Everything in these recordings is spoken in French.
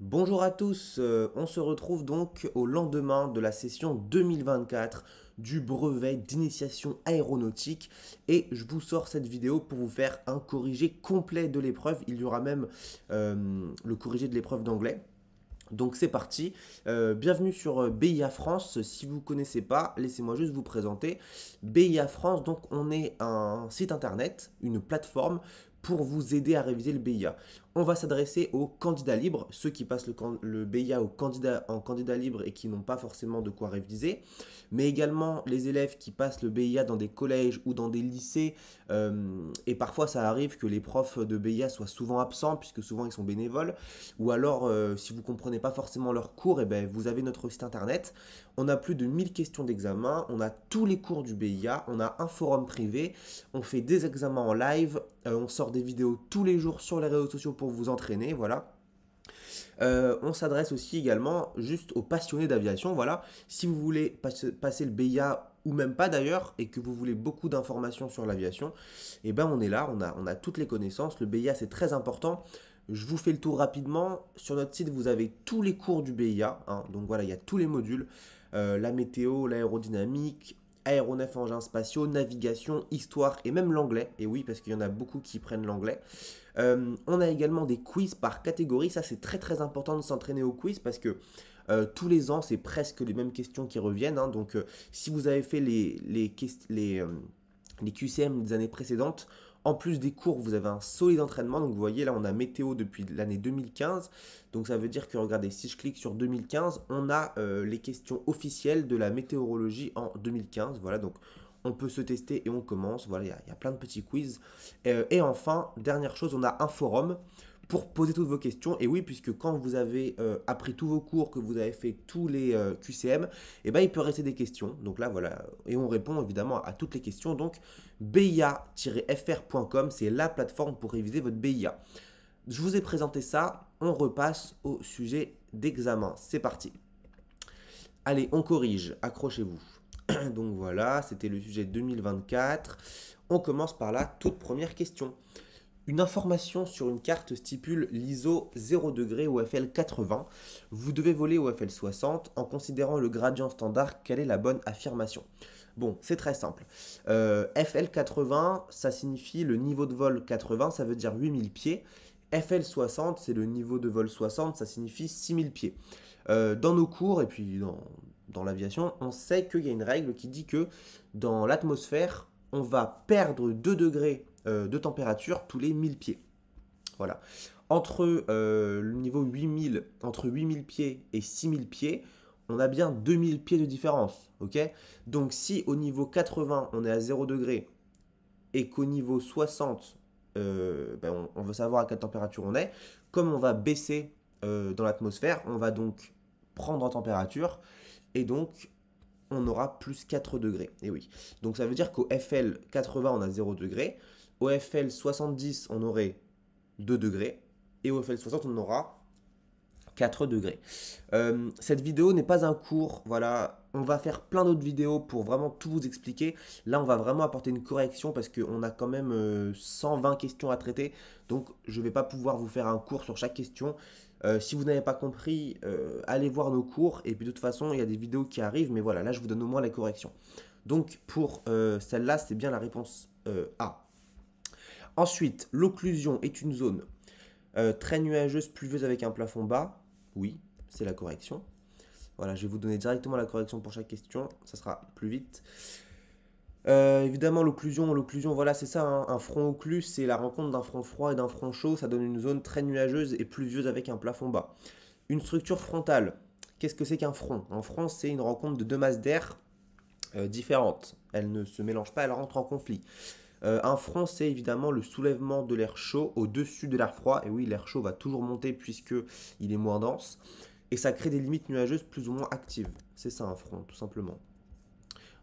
Bonjour à tous, on se retrouve donc au lendemain de la session 2024 du brevet d'initiation aéronautique et je vous sors cette vidéo pour vous faire un corrigé complet de l'épreuve. Il y aura même le corrigé de l'épreuve d'anglais. Donc c'est parti. Bienvenue sur BIA France. Si vous ne connaissez pas, laissez-moi juste vous présenter. BIA France, donc on est un site internet, une plateforme pour vous aider à réviser le BIA. On va s'adresser aux candidats libres, ceux qui passent le BIA en candidat libre et qui n'ont pas forcément de quoi réviser, mais également les élèves qui passent le BIA dans des collèges ou dans des lycées. Et parfois ça arrive que les profs de BIA soient souvent absents puisque souvent ils sont bénévoles. Ou alors, si vous ne comprenez pas forcément leurs cours, eh ben, vous avez notre site internet. On a plus de 1000 questions d'examen, on a tous les cours du BIA, on a un forum privé, on fait des examens en live, on sort des vidéos tous les jours sur les réseaux sociaux pour vous entraîner, voilà. On s'adresse aussi également juste aux passionnés d'aviation, voilà. Si vous voulez passer le BIA ou même pas d'ailleurs, et que vous voulez beaucoup d'informations sur l'aviation, eh ben on est là, on a toutes les connaissances. Le BIA c'est très important. Je vous fais le tour rapidement. Sur notre site, vous avez tous les cours du BIA, hein. Donc voilà, il y a tous les modules. La météo, l'aérodynamique, aéronef, engins spatiaux, navigation, histoire et même l'anglais. Et oui, parce qu'il y en a beaucoup qui prennent l'anglais. On a également des quiz par catégorie. Ça, c'est très très important de s'entraîner au quiz parce que tous les ans, c'est presque les mêmes questions qui reviennent, hein. Donc, si vous avez fait les QCM des années précédentes, en plus des cours, vous avez un solide entraînement. Donc vous voyez, là, on a météo depuis l'année 2015. Donc ça veut dire que, regardez, si je clique sur 2015, on a les questions officielles de la météorologie en 2015. Voilà, donc on peut se tester et on commence. Voilà, il y a plein de petits quiz. Et enfin, dernière chose, on a un forum pour poser toutes vos questions. Et oui, puisque quand vous avez appris tous vos cours, que vous avez fait tous les QCM, eh ben, il peut rester des questions. Donc là, voilà. Et on répond évidemment à toutes les questions. Donc, BIA-fr.com, c'est la plateforme pour réviser votre BIA. Je vous ai présenté ça. On repasse au sujet d'examen. C'est parti. Allez, on corrige. Accrochez-vous. Donc voilà, c'était le sujet 2024. On commence par la toute première question. Une information sur une carte stipule l'ISO 0 degré au FL 80. Vous devez voler au FL 60 en considérant le gradient standard. Quelle est la bonne affirmation? Bon, c'est très simple. FL 80, ça signifie le niveau de vol 80, ça veut dire 8000 pieds. FL 60, c'est le niveau de vol 60, ça signifie 6000 pieds. Dans nos cours et puis dans l'aviation, on sait qu'il y a une règle qui dit que dans l'atmosphère, on va perdre 2 degrés de température tous les 1000 pieds. Voilà. Entre le niveau 8000, entre 8000 pieds et 6000 pieds, on a bien 2000 pieds de différence. Ok. Donc si au niveau 80, on est à 0 degré et qu'au niveau 60, on veut savoir à quelle température on est, comme on va baisser dans l'atmosphère, on va donc prendre en température et donc on aura plus 4 degrés. Et oui. Donc ça veut dire qu'au FL 80, on a 0 degré. Au FL 70, on aurait 2 degrés. Et au FL 60, on aura 4 degrés. Cette vidéo n'est pas un cours, voilà, on va faire plein d'autres vidéos pour vraiment tout vous expliquer. Là, on va vraiment apporter une correction parce qu'on a quand même 120 questions à traiter. Donc, je ne vais pas pouvoir vous faire un cours sur chaque question. Si vous n'avez pas compris, allez voir nos cours. Et puis, de toute façon, il y a des vidéos qui arrivent. Mais voilà, là, je vous donne au moins la correction. Donc, pour celle-là, c'est bien la réponse A. Ensuite, l'occlusion est une zone très nuageuse, pluvieuse avec un plafond bas. Oui, c'est la correction. Voilà, je vais vous donner directement la correction pour chaque question. Ça sera plus vite. Évidemment, l'occlusion, voilà, c'est ça, hein. Un front occlus, c'est la rencontre d'un front froid et d'un front chaud. Ça donne une zone très nuageuse et pluvieuse avec un plafond bas. Une structure frontale. Qu'est-ce que c'est qu'un front? Un front, c'est une rencontre de deux masses d'air différentes. Elles ne se mélangent pas, elles rentrent en conflit. Un front, c'est évidemment le soulèvement de l'air chaud au-dessus de l'air froid. Et oui, l'air chaud va toujours monter puisque il est moins dense. Et ça crée des limites nuageuses plus ou moins actives. C'est ça un front, tout simplement.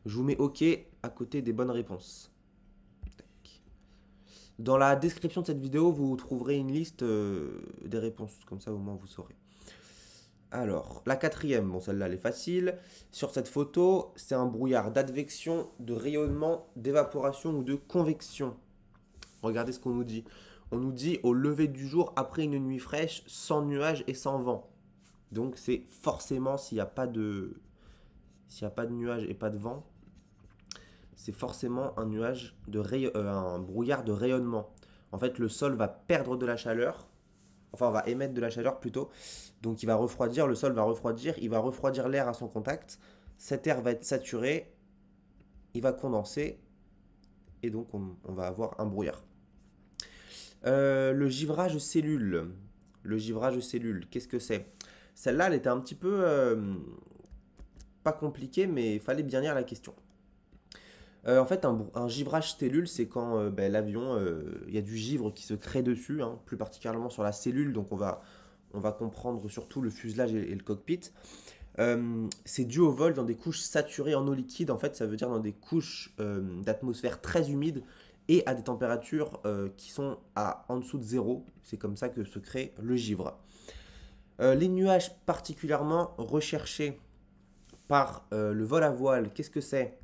Je vous mets OK à côté des bonnes réponses. Tac. Dans la description de cette vidéo, vous trouverez une liste des réponses. Comme ça, au moins, vous saurez. Alors, la quatrième, bon celle-là elle est facile. Sur cette photo, c'est un brouillard d'advection, de rayonnement, d'évaporation ou de convection. Regardez ce qu'on nous dit. On nous dit au lever du jour, après une nuit fraîche, sans nuages et sans vent. Donc c'est forcément, s'il n'y a pas de nuage et pas de vent, c'est forcément un nuage un brouillard de rayonnement. En fait, le sol va perdre de la chaleur, enfin, va émettre de la chaleur plutôt. Donc il va refroidir, le sol va refroidir, il va refroidir l'air à son contact. Cet air va être saturé, il va condenser, et donc on va avoir un brouillard. Le givrage cellule. Le givrage cellule, qu'est-ce que c'est? Celle-là, elle était un petit peu pas compliquée, mais il fallait bien lire la question. En fait, un givrage cellule, c'est quand l'avion, il y a du givre qui se crée dessus, hein, plus particulièrement sur la cellule, donc on va comprendre surtout le fuselage et le cockpit. C'est dû au vol dans des couches saturées en eau liquide, en fait, ça veut dire dans des couches d'atmosphère très humides et à des températures qui sont en dessous de zéro. C'est comme ça que se crée le givre. Les nuages particulièrement recherchés par le vol à voile, qu'est-ce que c'est?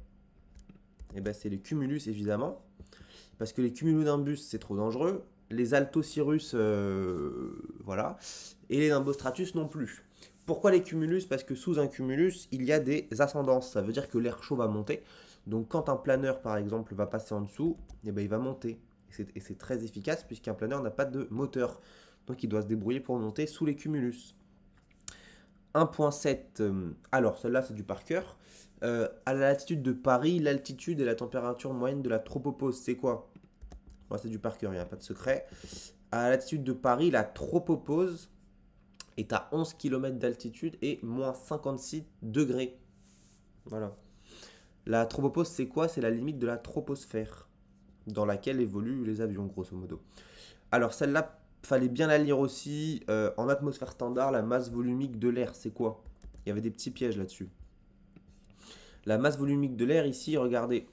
Eh ben, c'est les cumulus évidemment, parce que les cumulonimbus c'est trop dangereux, les altocirrus voilà, et les nimbostratus non plus. Pourquoi les cumulus? Parce que sous un cumulus il y a des ascendances, ça veut dire que l'air chaud va monter, donc quand un planeur par exemple va passer en dessous, eh ben, il va monter, et c'est très efficace puisqu'un planeur n'a pas de moteur, donc il doit se débrouiller pour monter sous les cumulus. 1.7, alors celle-là c'est du par cœur. À la latitude de Paris, l'altitude et la température moyenne de la tropopause, c'est quoi? Moi, c'est du par cœur, il n'y a pas de secret. À la latitude de Paris, la tropopause est à 11 km d'altitude et moins 56 degrés. Voilà. La tropopause, c'est quoi? C'est la limite de la troposphère, dans laquelle évoluent les avions, grosso modo. Alors, celle-là, fallait bien la lire aussi. En atmosphère standard, la masse volumique de l'air, c'est quoi? Il y avait des petits pièges là-dessus. La masse volumique de l'air ici, regardez,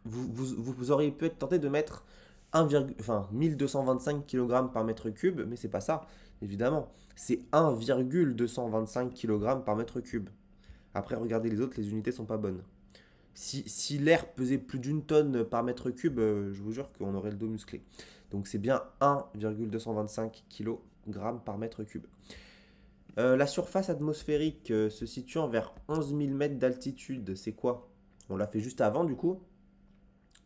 vous auriez pu être tenté de mettre 1225 kg par mètre cube, mais c'est pas ça, évidemment. C'est 1,225 kg par mètre cube. Après, regardez les autres, les unités sont pas bonnes. Si l'air pesait plus d'une tonne par mètre cube, je vous jure qu'on aurait le dos musclé. Donc c'est bien 1,225 kg par mètre cube. La surface atmosphérique se situant vers 11 000 mètres d'altitude, c'est quoi? On l'a fait juste avant du coup.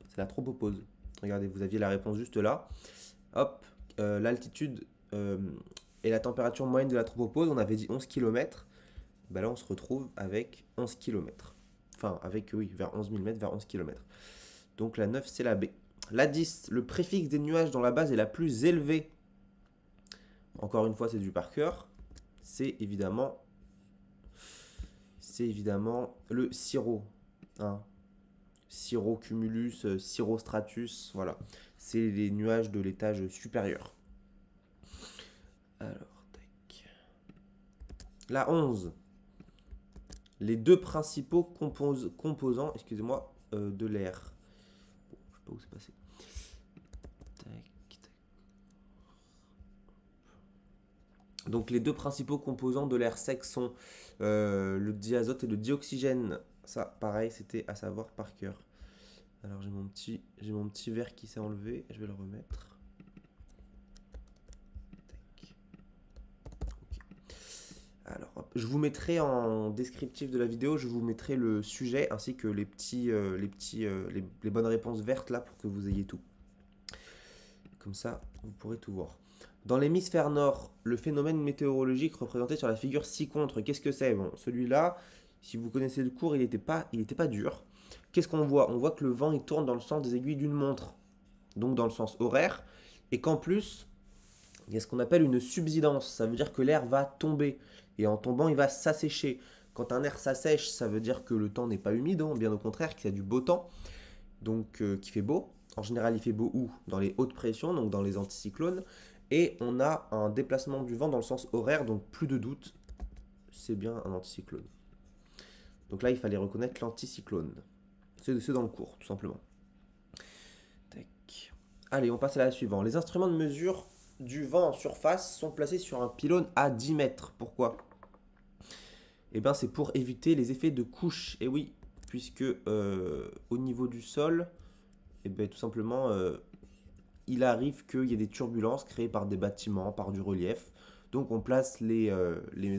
C'est la tropopause. Regardez, vous aviez la réponse juste là. Hop, l'altitude et la température moyenne de la tropopause, on avait dit 11 km. Ben là, on se retrouve avec 11 km. Enfin, avec, oui, vers 11 000 mètres, vers 11 km. Donc la 9, c'est la B. La 10, le préfixe des nuages dans la base est la plus élevée. Encore une fois, c'est du par cœur. C'est évidemment le cirro. Hein. Cirrocumulus, cirrostratus, voilà. C'est les nuages de l'étage supérieur. Alors, tac. La 11. Les deux principaux composants, excusez-moi, de l'air. Bon, je sais pas où c'est passé. Tac, tac. Donc les deux principaux composants de l'air sec sont le diazote et le dioxygène. Ça, pareil, c'était à savoir par cœur. Alors j'ai mon petit verre qui s'est enlevé. Je vais le remettre. Tac. Okay. Alors, hop. Je vous mettrai en descriptif de la vidéo, je vous mettrai le sujet ainsi que les bonnes réponses vertes là pour que vous ayez tout. Comme ça, vous pourrez tout voir. Dans l'hémisphère nord, le phénomène météorologique représenté sur la figure ci-contre, qu'est-ce que c'est? Bon, celui-là, si vous connaissez le cours, il n'était pas dur. Qu'est-ce qu'on voit? On voit que le vent il tourne dans le sens des aiguilles d'une montre, donc dans le sens horaire, et qu'en plus, il y a ce qu'on appelle une subsidence. Ça veut dire que l'air va tomber, et en tombant, il va s'assécher. Quand un air s'assèche, ça veut dire que le temps n'est pas humide, hein, bien au contraire, qu'il y a du beau temps, donc qui fait beau. En général, il fait beau où? Dans les hautes pressions, donc dans les anticyclones. Et on a un déplacement du vent dans le sens horaire, donc plus de doute, c'est bien un anticyclone. Donc là, il fallait reconnaître l'anticyclone. C'est dans le cours, tout simplement. Tac. Allez, on passe à la suivante. Les instruments de mesure du vent en surface sont placés sur un pylône à 10 mètres. Pourquoi? Eh bien, c'est pour éviter les effets de couche. Et oui, puisque au niveau du sol, eh bien, tout simplement, il arrive qu'il y ait des turbulences créées par des bâtiments, par du relief. Donc on place les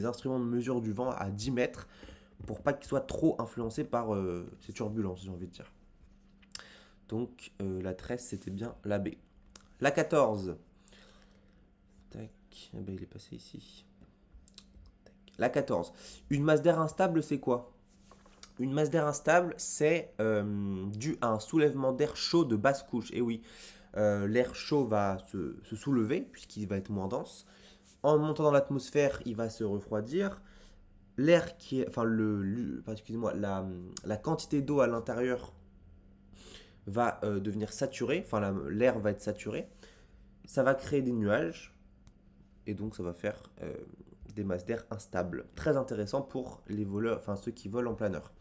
instruments de mesure du vent à 10 mètres pour pas qu'ils soient trop influencés par ces turbulences, j'ai envie de dire. Donc la 13, c'était bien la B. La 14. Tac, eh ben, il est passé ici. Tac. La 14. Une masse d'air instable, c'est quoi? Une masse d'air instable, c'est dû à un soulèvement d'air chaud de basse couche. Et oui, l'air chaud va se soulever puisqu'il va être moins dense. En montant dans l'atmosphère, il va se refroidir. L'air qui est, enfin excusez-moi, la quantité d'eau à l'intérieur va devenir saturée. Enfin, l'air va être saturé. Ça va créer des nuages et donc ça va faire des masses d'air instables. Très intéressant pour les voleurs, enfin ceux qui volent en planeur.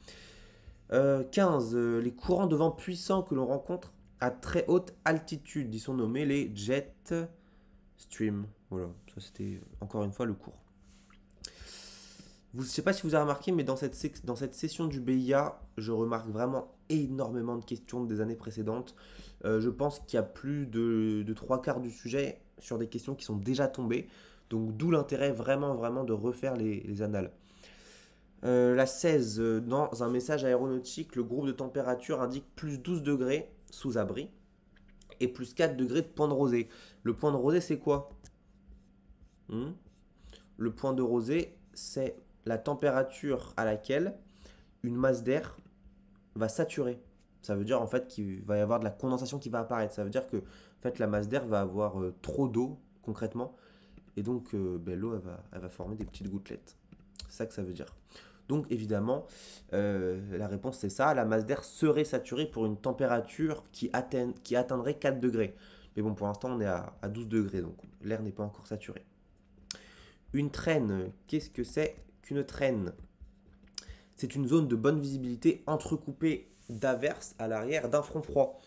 15. Les courants de vent puissants que l'on rencontre à très haute altitude. Ils sont nommés les jet stream. Voilà, ça c'était encore une fois le cours. Je ne sais pas si vous avez remarqué, mais dans cette session du BIA, je remarque vraiment énormément de questions des années précédentes. Je pense qu'il y a plus de 3/4 du sujet sur des questions qui sont déjà tombées. Donc d'où l'intérêt vraiment de refaire les annales. La 16, dans un message aéronautique, le groupe de température indique plus 12 degrés sous abri et plus 4 degrés de point de rosée. Le point de rosée, c'est quoi? Le point de rosée, c'est la température à laquelle une masse d'air va saturer. Ça veut dire en fait qu'il va y avoir de la condensation qui va apparaître. Ça veut dire que en fait, la masse d'air va avoir trop d'eau concrètement. Et donc l'eau elle va former des petites gouttelettes. C'est ça que ça veut dire. Donc évidemment, la réponse c'est ça. La masse d'air serait saturée pour une température qui atteindrait 4 degrés. Mais bon, pour l'instant on est à 12 degrés, donc l'air n'est pas encore saturé. Une traîne, qu'est-ce que c'est qu'une traîne? C'est une zone de bonne visibilité entrecoupée d'averses à l'arrière d'un front froid.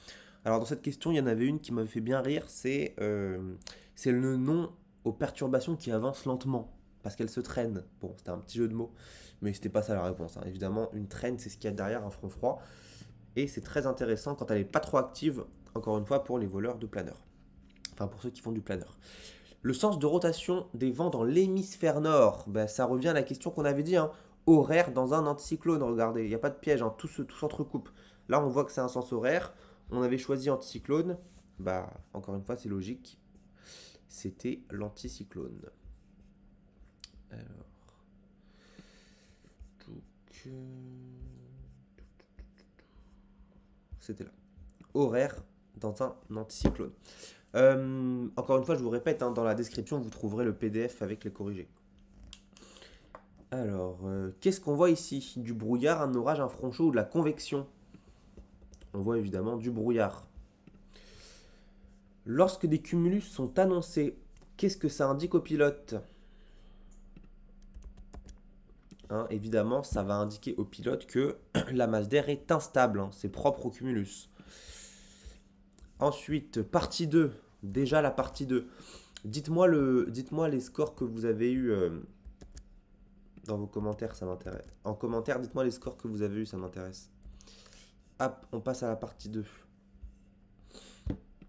Alors dans cette question, il y en avait une qui m'avait fait bien rire, c'est le nom aux perturbations qui avancent lentement, parce qu'elles se traînent. Bon, c'était un petit jeu de mots, mais c'était pas ça la réponse, hein. Évidemment, une traîne, c'est ce qu'il y a derrière un front froid, et c'est très intéressant quand elle n'est pas trop active, encore une fois, pour les voleurs de planeur. Enfin, pour ceux qui font du planeur. Le sens de rotation des vents dans l'hémisphère nord, ben, ça revient à la question qu'on avait dit, hein, horaire dans un anticyclone, regardez, il n'y a pas de piège, hein, tout s'entrecoupe. Là, on voit que c'est un sens horaire, on avait choisi anticyclone, bah, encore une fois, c'est logique, c'était l'anticyclone. Alors, c'était là. Horaire dans un anticyclone. Encore une fois, je vous répète, hein, dans la description, vous trouverez le PDF avec les corrigés. Alors, qu'est-ce qu'on voit ici? Du brouillard, un orage, un front chaud ou de la convection? On voit évidemment du brouillard. Lorsque des cumulus sont annoncés, qu'est-ce que ça indique au pilote? Hein, évidemment, ça va indiquer au pilote que la masse d'air est instable, hein, c'est propre au cumulus. Ensuite, partie 2. Déjà la partie 2. Dites-moi les scores que vous avez eus dans vos commentaires, ça m'intéresse. En commentaire, dites-moi les scores que vous avez eus, ça m'intéresse. Hop, on passe à la partie 2.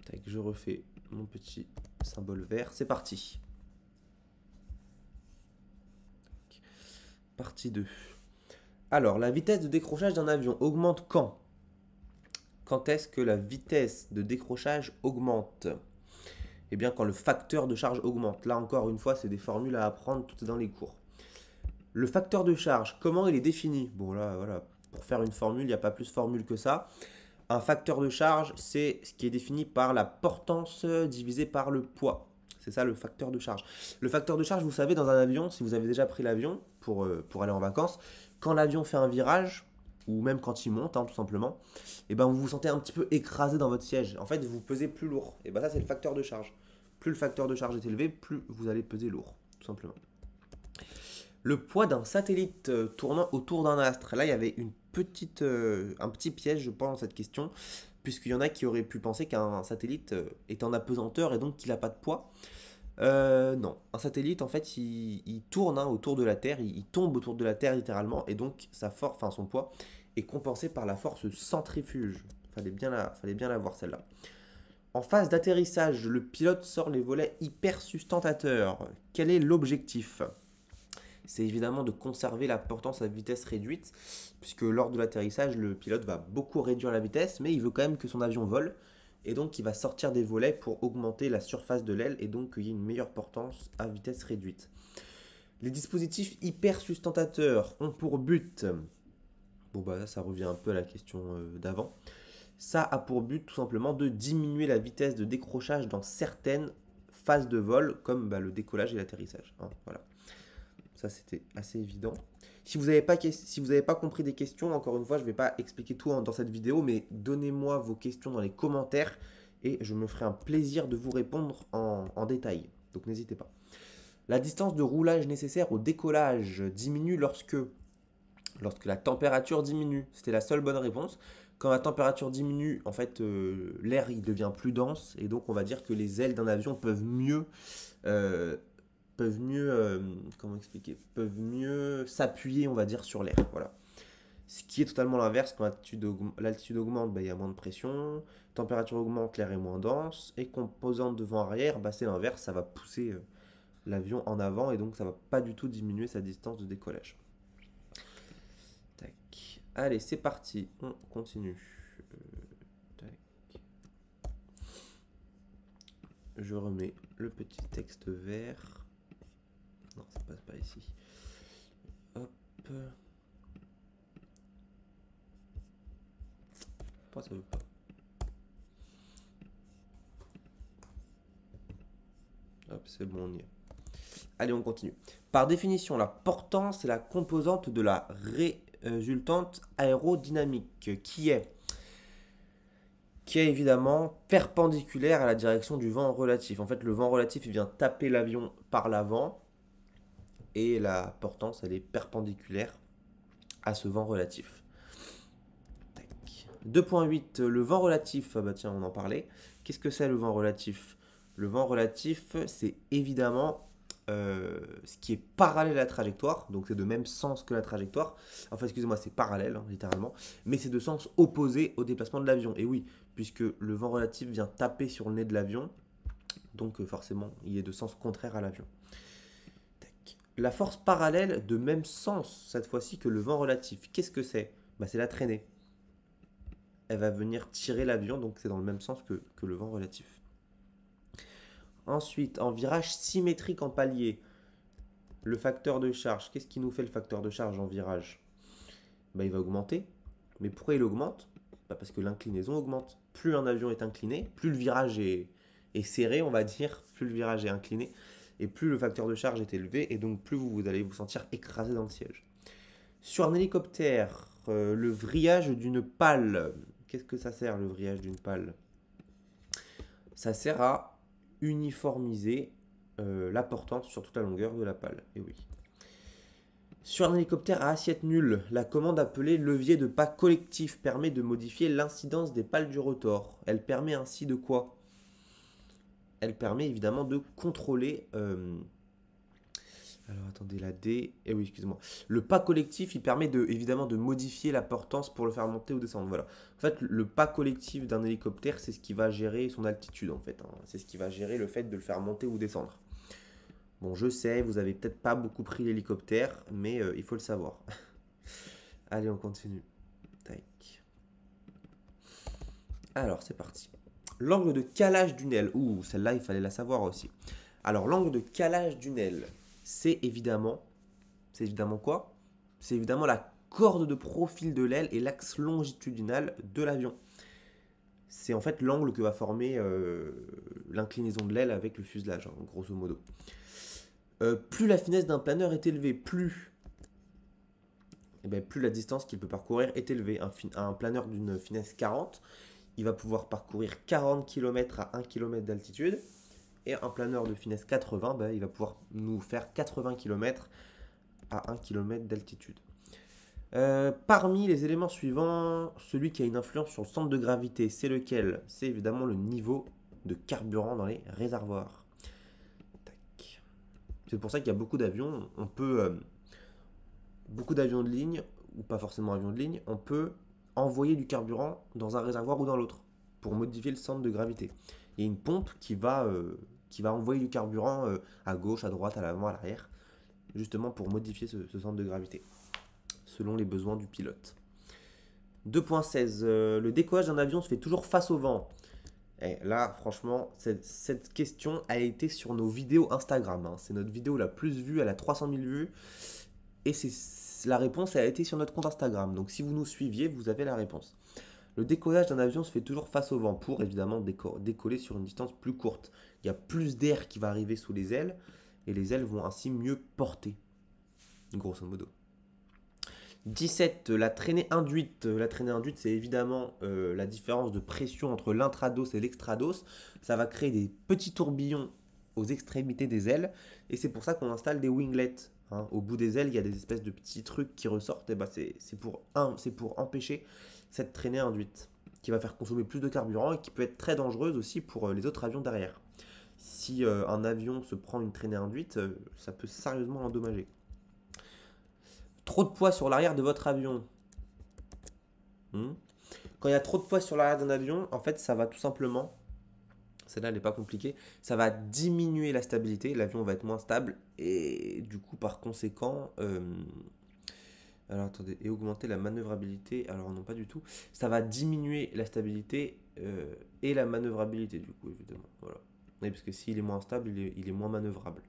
Tac, je refais mon petit symbole vert. C'est parti. Partie 2. Alors, la vitesse de décrochage d'un avion augmente quand? Quand est-ce que la vitesse de décrochage augmente? Eh bien, quand le facteur de charge augmente. Là, encore une fois, c'est des formules à apprendre, tout est dans les cours. Le facteur de charge, comment il est défini? Bon, là, voilà, pour faire une formule, il n'y a pas plus formule que ça. Un facteur de charge, c'est ce qui est défini par la portance divisée par le poids. C'est ça le facteur de charge. Le facteur de charge, vous savez, dans un avion, si vous avez déjà pris l'avion pour aller en vacances, quand l'avion fait un virage, ou même quand il monte, hein, tout simplement, et ben vous vous sentez un petit peu écrasé dans votre siège. En fait, vous pesez plus lourd. Et ben ça, c'est le facteur de charge. Plus le facteur de charge est élevé, plus vous allez peser lourd, tout simplement. Le poids d'un satellite tournant autour d'un astre. Là, il y avait un petit piège, je pense, dans cette question, puisqu'il y en a qui auraient pu penser qu'un satellite est en apesanteur et donc qu'il n'a pas de poids. Non, un satellite, en fait, il tourne autour de la Terre, il tombe autour de la Terre littéralement, et donc son poids est compensé par la force centrifuge. Fallait bien la voir celle-là. En phase d'atterrissage, le pilote sort les volets hypersustentateurs. Quel est l'objectif? C'est évidemment de conserver la portance à vitesse réduite, puisque lors de l'atterrissage, le pilote va beaucoup réduire la vitesse, mais il veut quand même que son avion vole, et donc il va sortir des volets pour augmenter la surface de l'aile, et donc qu'il y ait une meilleure portance à vitesse réduite. Les dispositifs hypersustentateurs ont pour but, bon bah ça revient un peu à la question d'avant, ça a pour but tout simplement de diminuer la vitesse de décrochage dans certaines phases de vol, comme le décollage et l'atterrissage. Hein, voilà. Ça, c'était assez évident. Si vous n'avez pas compris des questions, encore une fois, je ne vais pas expliquer tout dans cette vidéo, mais donnez-moi vos questions dans les commentaires et je me ferai un plaisir de vous répondre en détail. Donc n'hésitez pas. La distance de roulage nécessaire au décollage diminue lorsque la température diminue. C'était la seule bonne réponse. Quand la température diminue, en fait, l'air il devient plus dense et donc on va dire que les ailes d'un avion peuvent mieux comment expliquer, peuvent mieux s'appuyer, on va dire, sur l'air. Voilà. Ce qui est totalement l'inverse, quand l'altitude augmente, il y a moins de pression, température augmente, l'air est moins dense, et composante devant-arrière, c'est l'inverse, ça va pousser l'avion en avant, et donc ça va pas du tout diminuer sa distance de décollage. Tac. Allez, c'est parti, on continue. Tac. Je remets le petit texte vert. Non, ça passe pas ici. Hop. Pourquoi ça veut pas? Hop, c'est bon, on y est. Allez, on continue. Par définition, la portance est la composante de la résultante aérodynamique qui est évidemment perpendiculaire à la direction du vent relatif. En fait, le vent relatif il vient taper l'avion par l'avant et la portance elle est perpendiculaire à ce vent relatif. 2.8, le vent relatif, tiens on en parlait. Qu'est-ce que c'est le vent relatif? Le vent relatif c'est évidemment ce qui est parallèle à la trajectoire, donc c'est de même sens que la trajectoire. Enfin excusez-moi, c'est parallèle littéralement, mais c'est de sens opposé au déplacement de l'avion. Et oui, puisque le vent relatif vient taper sur le nez de l'avion, donc forcément il est de sens contraire à l'avion. La force parallèle de même sens cette fois-ci que le vent relatif, qu'est-ce que c'est? C'est la traînée. Elle va venir tirer l'avion, donc c'est dans le même sens que le vent relatif. Ensuite, en virage symétrique en palier, le facteur de charge, qu'est-ce qui nous fait le facteur de charge en virage? Il va augmenter. Mais pourquoi il augmente? Parce que l'inclinaison augmente. Plus un avion est incliné, plus le virage est serré, on va dire, plus le virage est incliné, et plus le facteur de charge est élevé, et donc plus vous allez vous sentir écrasé dans le siège. Sur un hélicoptère, le vrillage d'une pale, qu'est-ce que ça sert le vrillage d'une pale? Ça sert à uniformiser la portance sur toute la longueur de la pale. Et oui. Sur un hélicoptère à assiette nulle, la commande appelée levier de pas collectif permet de modifier l'incidence des pales du rotor. Elle permet ainsi de quoi? Elle permet évidemment de contrôler... Alors attendez, la D... Eh oui, excusez-moi. Le pas collectif, il permet évidemment de modifier la portance pour le faire monter ou descendre. Voilà. En fait, le pas collectif d'un hélicoptère, c'est ce qui va gérer son altitude, en fait. Hein. C'est ce qui va gérer le fait de le faire monter ou descendre. Bon, je sais, vous avez peut-être pas beaucoup pris l'hélicoptère, mais il faut le savoir. Allez, on continue. Tac. Alors, c'est parti. L'angle de calage d'une aile. Ouh, celle-là, il fallait la savoir aussi. Alors, l'angle de calage d'une aile, c'est évidemment quoi? C'est évidemment la corde de profil de l'aile et l'axe longitudinal de l'avion. C'est en fait l'angle que va former l'inclinaison de l'aile avec le fuselage, hein, grosso modo. Plus la finesse d'un planeur est élevée, plus la distance qu'il peut parcourir est élevée. Un planeur d'une finesse 40, il va pouvoir parcourir 40 km à 1 km d'altitude. Et un planeur de finesse 80, il va pouvoir nous faire 80 km à 1 km d'altitude. Parmi les éléments suivants, celui qui a une influence sur le centre de gravité, c'est lequel? C'est évidemment le niveau de carburant dans les réservoirs. Tac. C'est pour ça qu'il y a beaucoup d'avions. Beaucoup d'avions de ligne, ou pas forcément avions de ligne, on peut envoyer du carburant dans un réservoir ou dans l'autre pour modifier le centre de gravité. il y a une pompe qui va envoyer du carburant à gauche, à droite, à l'avant, à l'arrière, justement pour modifier ce centre de gravité, selon les besoins du pilote. 2.16, le décollage d'un avion se fait toujours face au vent. Et là, franchement, cette question a été sur nos vidéos Instagram, hein. C'est notre vidéo la plus vue, elle a 300 000 vues. Et la réponse a été sur notre compte Instagram. Donc si vous nous suiviez, vous avez la réponse. Le décollage d'un avion se fait toujours face au vent pour évidemment décoller sur une distance plus courte. Il y a plus d'air qui va arriver sous les ailes et les ailes vont ainsi mieux porter, grosso modo. 17, la traînée induite. La traînée induite, c'est évidemment la différence de pression entre l'intrados et l'extrados. Ça va créer des petits tourbillons aux extrémités des ailes et c'est pour ça qu'on installe des winglets. Hein. Au bout des ailes, il y a des espèces de petits trucs qui ressortent. Et bah c'est pour empêcher cette traînée induite qui va faire consommer plus de carburant et qui peut être très dangereuse aussi pour les autres avions derrière. Si un avion se prend une traînée induite, ça peut sérieusement l'endommager. Trop de poids sur l'arrière de votre avion. Quand il y a trop de poids sur l'arrière d'un avion, en fait, ça va tout simplement, celle-là, elle n'est pas compliquée, ça va diminuer la stabilité, l'avion va être moins stable, et du coup, par conséquent, alors attendez, et augmenter la manœuvrabilité, alors non, pas du tout, ça va diminuer la stabilité et la manœuvrabilité, du coup, évidemment, voilà. Oui, parce que s'il est moins stable, il est moins manœuvrable,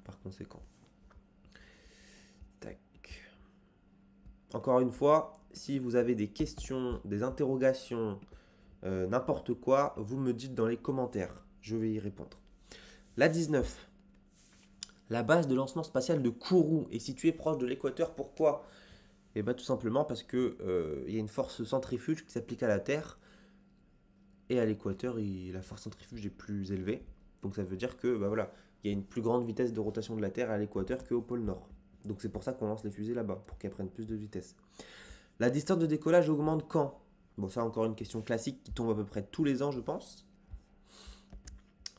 par conséquent. Tac. Encore une fois, si vous avez des questions, des interrogations, n'importe quoi, vous me dites dans les commentaires. Je vais y répondre. La 19. La base de lancement spatial de Kourou est située proche de l'équateur. Pourquoi? Eh bien tout simplement parce qu'il y a une force centrifuge qui s'applique à la Terre. Et à l'équateur, la force centrifuge est plus élevée. Donc ça veut dire que voilà, il y a une plus grande vitesse de rotation de la Terre à l'équateur qu'au pôle Nord. Donc c'est pour ça qu'on lance les fusées là-bas, pour qu'elles prennent plus de vitesse. La distance de décollage augmente quand? Bon, ça encore une question classique qui tombe à peu près tous les ans, je pense.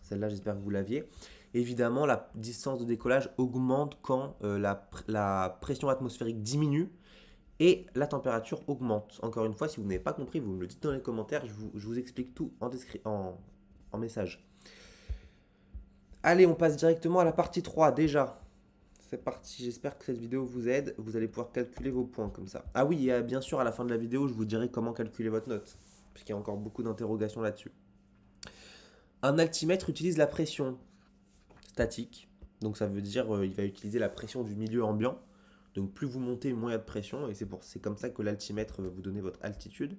Celle-là, j'espère que vous l'aviez. Évidemment, la distance de décollage augmente quand la pression atmosphérique diminue et la température augmente. Encore une fois, si vous n'avez pas compris, vous me le dites dans les commentaires, je vous explique tout en message. Allez, on passe directement à la partie 3 déjà. C'est parti, j'espère que cette vidéo vous aide. Vous allez pouvoir calculer vos points comme ça. Ah oui, et bien sûr, à la fin de la vidéo, je vous dirai comment calculer votre note. Puisqu'il y a encore beaucoup d'interrogations là-dessus. Un altimètre utilise la pression statique. Donc ça veut dire il va utiliser la pression du milieu ambiant. Donc plus vous montez, moins il y a de pression. Et c'est comme ça que l'altimètre va vous donner votre altitude.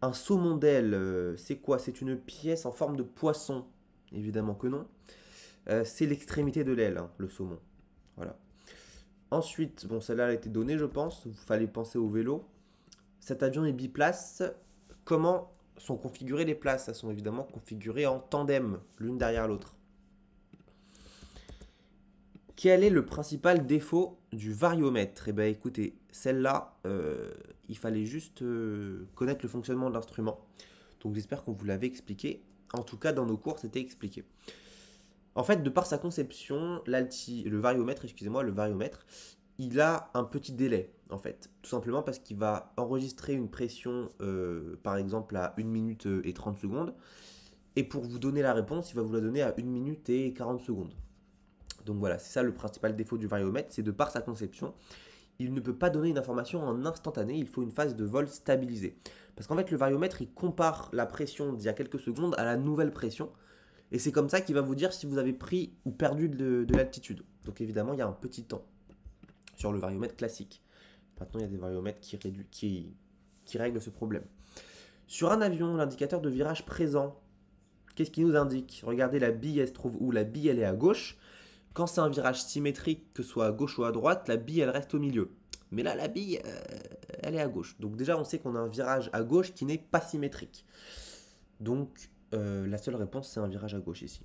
Un saumon d'aile, c'est quoi? C'est une pièce en forme de poisson. Évidemment que non. C'est l'extrémité de l'aile, hein, le saumon. Voilà. Ensuite, bon, celle-là a été donnée, je pense. Il fallait penser au vélo. Cet avion est biplace. Comment sont configurées les places? Elles sont évidemment configurées en tandem, l'une derrière l'autre. Quel est le principal défaut du variomètre? Eh bien, écoutez, celle-là, il fallait juste connaître le fonctionnement de l'instrument. Donc, j'espère qu'on vous l'avait expliqué. En tout cas, dans nos cours, c'était expliqué. En fait, de par sa conception, le variomètre, il a un petit délai, en fait. Tout simplement parce qu'il va enregistrer une pression, par exemple, à 1 minute et 30 secondes. Et pour vous donner la réponse, il va vous la donner à 1 minute et 40 secondes. Donc voilà, c'est ça le principal défaut du variomètre, c'est de par sa conception, il ne peut pas donner une information en instantané, il faut une phase de vol stabilisée. Parce qu'en fait, le variomètre, il compare la pression d'il y a quelques secondes à la nouvelle pression. Et c'est comme ça qu'il va vous dire si vous avez pris ou perdu de l'altitude. Donc évidemment, il y a un petit temps sur le variomètre classique. Maintenant, il y a des variomètres qui règlent ce problème. Sur un avion, l'indicateur de virage présent, qu'est-ce qu'il nous indique? Regardez, la bille, elle se trouve où? La bille, elle est à gauche. Quand c'est un virage symétrique, que ce soit à gauche ou à droite, la bille, elle reste au milieu. Mais là, la bille, elle est à gauche. Donc déjà, on sait qu'on a un virage à gauche qui n'est pas symétrique. Donc, la seule réponse, c'est un virage à gauche ici.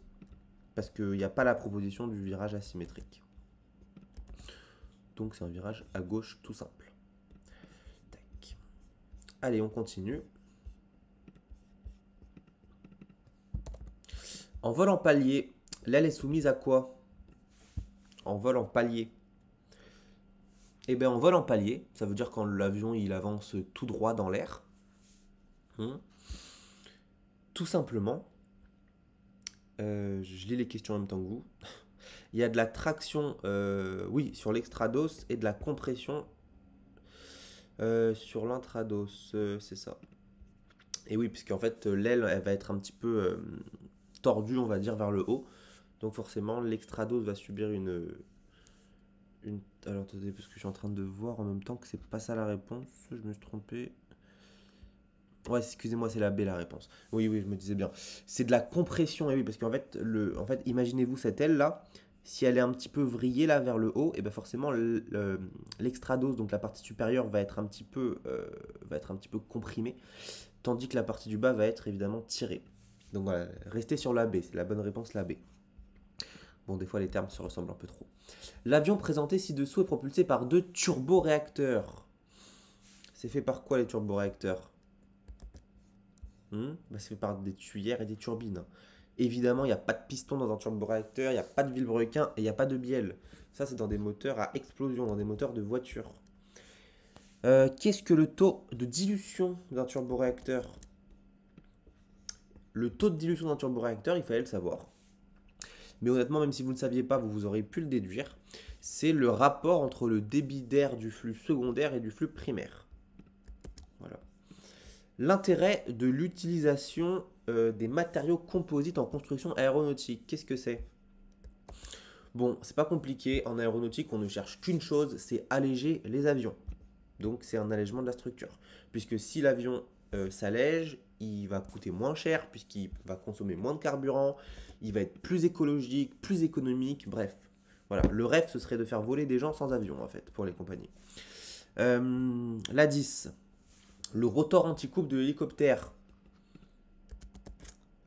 Parce qu'il n'y a pas la proposition du virage asymétrique. Donc, c'est un virage à gauche tout simple. Tac. Allez, on continue. En vol en palier, l'aile est soumise à quoi? En vol en palier. Eh bien, en vol en palier, ça veut dire quand l'avion il avance tout droit dans l'air. Tout simplement, je lis les questions en même temps que vous. Il y a de la traction, oui, sur l'extrados et de la compression sur l'intrados, c'est ça. Et oui, puisqu'en fait, l'aile, elle va être un petit peu tordue, on va dire, vers le haut. Donc forcément, l'extrados va subir une... Alors attendez, parce que je suis en train de voir en même temps que c'est pas ça la réponse. Je me suis trompé. Ouais, excusez-moi, c'est la B la réponse. Oui, oui, je me disais bien. C'est de la compression, et oui, parce qu'en fait, imaginez-vous cette aile-là, si elle est un petit peu vrillée là vers le haut, et bien forcément, l'extrados, donc la partie supérieure, va être un petit peu comprimée, tandis que la partie du bas va être évidemment tirée. Donc voilà, restez sur la B, c'est la bonne réponse, la B. Bon, des fois, les termes se ressemblent un peu trop. L'avion présenté ci-dessous est propulsé par deux turboréacteurs. C'est fait par quoi les turboréacteurs? C'est fait par des tuyères et des turbines. Évidemment, il n'y a pas de piston dans un turboréacteur, il n'y a pas de vilebrequin et il n'y a pas de bielle. Ça, c'est dans des moteurs à explosion, dans des moteurs de voiture. Qu'est-ce que le taux de dilution d'un turboréacteur? Le taux de dilution d'un turboréacteur, il fallait le savoir. Mais honnêtement, même si vous ne le saviez pas, vous aurez pu le déduire. C'est le rapport entre le débit d'air du flux secondaire et du flux primaire. Voilà. L'intérêt de l'utilisation des matériaux composites en construction aéronautique, qu'est-ce que c'est? Bon, c'est pas compliqué. En aéronautique, on ne cherche qu'une chose, c'est alléger les avions. Donc, c'est un allègement de la structure. Puisque si l'avion s'allège, il va coûter moins cher, puisqu'il va consommer moins de carburant, il va être plus écologique, plus économique, bref. Voilà, le rêve, ce serait de faire voler des gens sans avion, en fait, pour les compagnies. La 10. Le rotor anticouple de l'hélicoptère.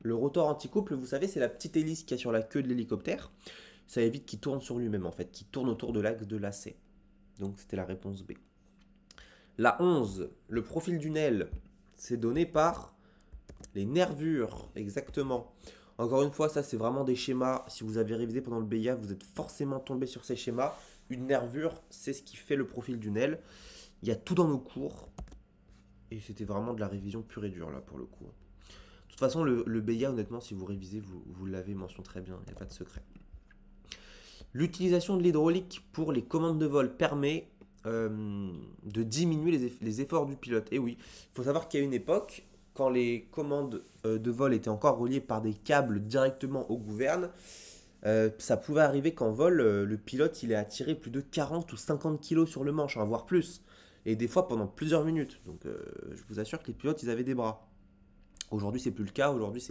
Le rotor anticouple, vous savez, c'est la petite hélice qu'il y a sur la queue de l'hélicoptère. Ça évite qu'il tourne sur lui-même, en fait, qu'il tourne autour de l'axe de lacet. Donc, c'était la réponse B. La 11. Le profil d'une aile, c'est donné par les nervures, exactement. Encore une fois, ça, c'est vraiment des schémas. Si vous avez révisé pendant le BIA, vous êtes forcément tombé sur ces schémas. Une nervure, c'est ce qui fait le profil d'une aile. Il y a tout dans nos cours. Et c'était vraiment de la révision pure et dure, là, pour le coup. De toute façon, le BIA, honnêtement, si vous révisez, vous l'avez mentionné très bien. Il n'y a pas de secret. L'utilisation de l'hydraulique pour les commandes de vol permet de diminuer les efforts du pilote. Et oui, il faut savoir qu'il y a une époque, quand les commandes de vol étaient encore reliées par des câbles directement aux gouvernes, ça pouvait arriver qu'en vol, le pilote il est attiré plus de 40 ou 50 kilos sur le manche, hein, voire plus. Et des fois pendant plusieurs minutes. Donc je vous assure que les pilotes, ils avaient des bras. Aujourd'hui, c'est plus le cas. Aujourd'hui,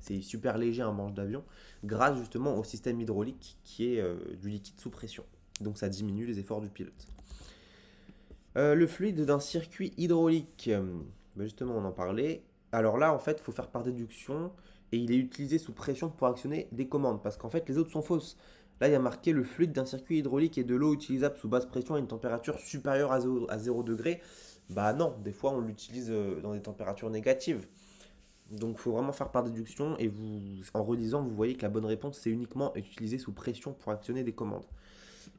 c'est super léger un manche d'avion, grâce justement au système hydraulique qui est du liquide sous pression. Donc ça diminue les efforts du pilote. Le fluide d'un circuit hydraulique, justement on en parlait. Alors là, en fait, il faut faire par déduction et il est utilisé sous pression pour actionner des commandes parce qu'en fait, les autres sont fausses. Là, il y a marqué le fluide d'un circuit hydraulique et de l'eau utilisable sous basse pression à une température supérieure à 0 degré. Bah non, des fois on l'utilise dans des températures négatives. Donc il faut vraiment faire par déduction et en relisant, vous voyez que la bonne réponse, c'est uniquement utiliser sous pression pour actionner des commandes.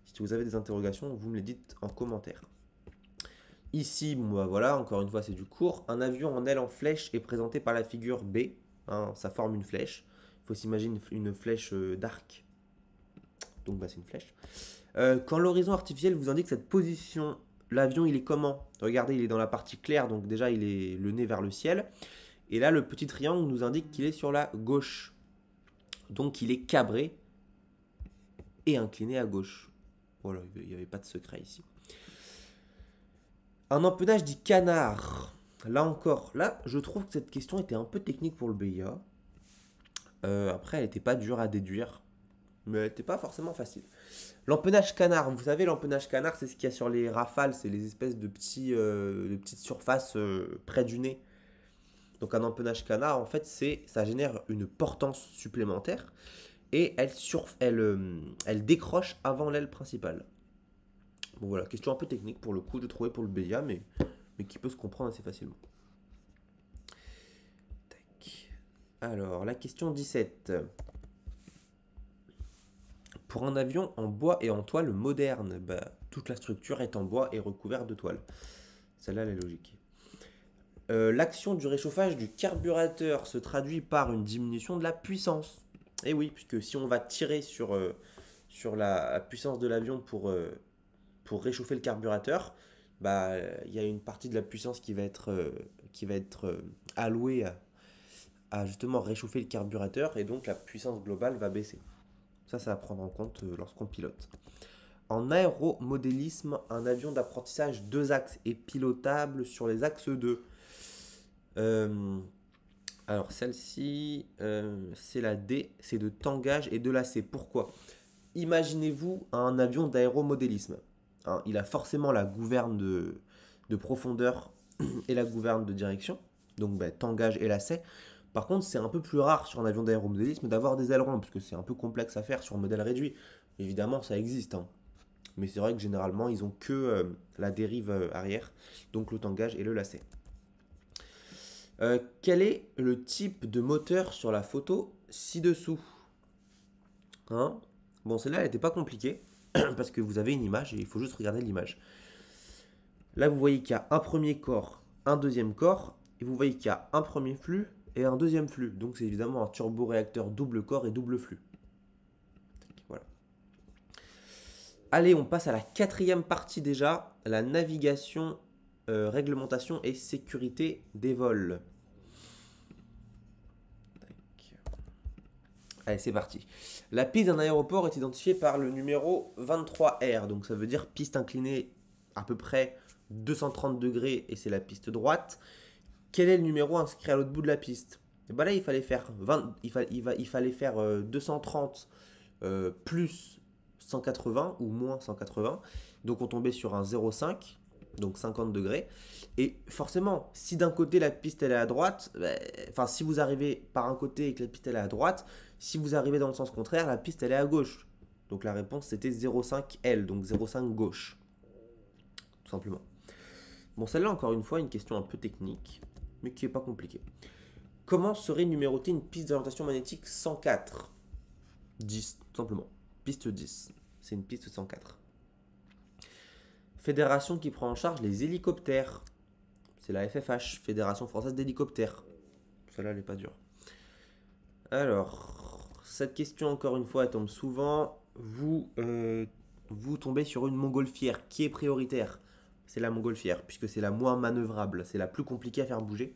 Si vous avez des interrogations, vous me les dites en commentaire. Ici, bah voilà, encore une fois, c'est du court. Un avion en aile en flèche est présenté par la figure B. Hein, ça forme une flèche. Il faut s'imaginer une flèche d'arc. Donc, bah, c'est une flèche. Quand l'horizon artificiel vous indique cette position, l'avion, il est comment? Regardez, il est dans la partie claire, donc déjà, il est le nez vers le ciel. Et là, le petit triangle nous indique qu'il est sur la gauche. Donc, il est cabré et incliné à gauche. Voilà, il n'y avait pas de secret ici. Un empennage dit canard. Là encore, là, je trouve que cette question était un peu technique pour le BIA. Après, elle n'était pas dure à déduire, mais elle n'était pas forcément facile. L'empennage canard, vous savez, l'empennage canard, c'est ce qu'il y a sur les Rafales, c'est les espèces de petites surfaces près du nez. Donc un empennage canard, en fait, ça génère une portance supplémentaire et elle décroche avant l'aile principale. Bon voilà, question un peu technique pour le coup, de trouver pour le BIA, mais qui peut se comprendre assez facilement. Tac. Alors, la question 17. Pour un avion en bois et en toile moderne, toute la structure est en bois et recouverte de toile. Celle-là, elle est logique. L'action du réchauffage du carburateur se traduit par une diminution de la puissance. Et oui, puisque si on va tirer sur la puissance de l'avion pour réchauffer le carburateur, bah, il y a une partie de la puissance qui va être allouée à justement réchauffer le carburateur et donc la puissance globale va baisser. Ça va prendre en compte lorsqu'on pilote. En aéromodélisme, un avion d'apprentissage 2 axes est pilotable sur les axes 2. Euh, alors celle-ci, c'est la D, c'est de tangage et de lacet. Pourquoi? Imaginez-vous un avion d'aéromodélisme. Hein, il a forcément la gouverne de profondeur et la gouverne de direction, donc tangage et lacet. Par contre, c'est un peu plus rare sur un avion d'aéromodélisme d'avoir des ailerons, parce que c'est un peu complexe à faire sur un modèle réduit. Évidemment, ça existe, hein. Mais c'est vrai que généralement, ils ont que la dérive arrière, donc le tangage et le lacet. Quel est le type de moteur sur la photo ci-dessous? Hein? Bon, celle-là, elle n'était pas compliquée, parce que vous avez une image et il faut juste regarder l'image. Là, vous voyez qu'il y a un premier corps, un deuxième corps, et vous voyez qu'il y a un premier flux et un deuxième flux. Donc, c'est évidemment un turboréacteur double corps et double flux. Voilà. Allez, on passe à la 4e partie déjà, la navigation, réglementation et sécurité des vols. Allez, c'est parti. La piste d'un aéroport est identifiée par le numéro 23R, donc ça veut dire piste inclinée à peu près 230 degrés et c'est la piste droite. Quel est le numéro inscrit à l'autre bout de la piste? Et ben là, il fallait faire 230 plus 180 ou moins 180. Donc on tombait sur un 0,5, donc 50 degrés. Et forcément, si d'un côté la piste elle est à droite, enfin si vous arrivez par un côté et que la piste elle est à droite, si vous arrivez dans le sens contraire, la piste elle est à gauche. Donc la réponse c'était 0,5 L, donc 0,5 gauche. Tout simplement. Bon, celle-là encore une fois, une question un peu technique, mais qui n'est pas compliquée. Comment serait numérotée une piste d'orientation magnétique 104? 10, tout simplement. Piste 10. C'est une piste 104. Fédération qui prend en charge les hélicoptères. C'est la FFH, Fédération française d'hélicoptères. Celle-là, elle n'est pas dure. Alors, cette question, encore une fois, elle tombe souvent. Vous tombez sur une montgolfière qui est prioritaire. C'est la montgolfière, puisque c'est la moins manœuvrable. C'est la plus compliquée à faire bouger.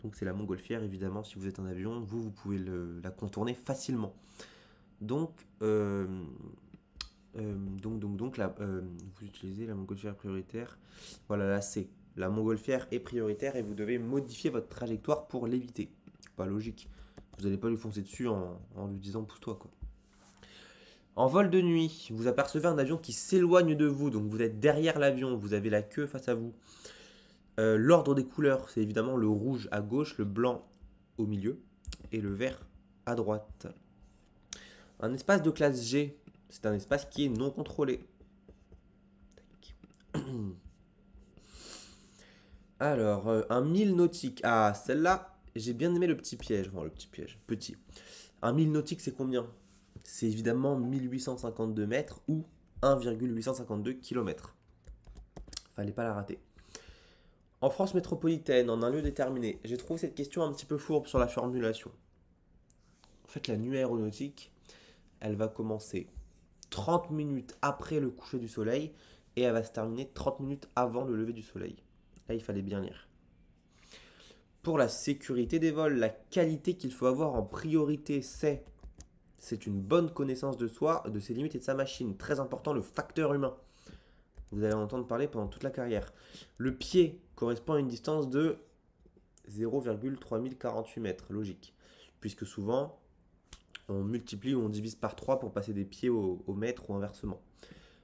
Donc c'est la montgolfière, évidemment, si vous êtes en avion, vous pouvez la contourner facilement. Donc, vous utilisez la montgolfière prioritaire. Voilà, là c'est la montgolfière est prioritaire et vous devez modifier votre trajectoire pour l'éviter. Pas logique. Vous n'allez pas lui foncer dessus en lui disant pousse-toi quoi. En vol de nuit, vous apercevez un avion qui s'éloigne de vous, donc vous êtes derrière l'avion, vous avez la queue face à vous. L'ordre des couleurs, c'est évidemment le rouge à gauche, le blanc au milieu et le vert à droite. Un espace de classe G, c'est un espace qui est non contrôlé. Alors, un 1000 nautique. Ah, celle-là, j'ai bien aimé le petit piège. Enfin, le petit piège, petit. Un 1000 nautique, c'est combien? C'est évidemment 1852 mètres ou 1,852 km. Fallait pas la rater. En France métropolitaine, en un lieu déterminé, j'ai trouvé cette question un petit peu fourbe sur la formulation. En fait, la nuit aéronautique, elle va commencer 30 minutes après le coucher du soleil et elle va se terminer 30 minutes avant le lever du soleil. Là, il fallait bien lire. Pour la sécurité des vols, la qualité qu'il faut avoir en priorité, c'est une bonne connaissance de soi, de ses limites et de sa machine. Très important, le facteur humain. Vous allez en entendre parler pendant toute la carrière. Le pied correspond à une distance de 0,3048 mètres, logique. Puisque souvent, on multiplie ou on divise par 3 pour passer des pieds au mètre ou inversement.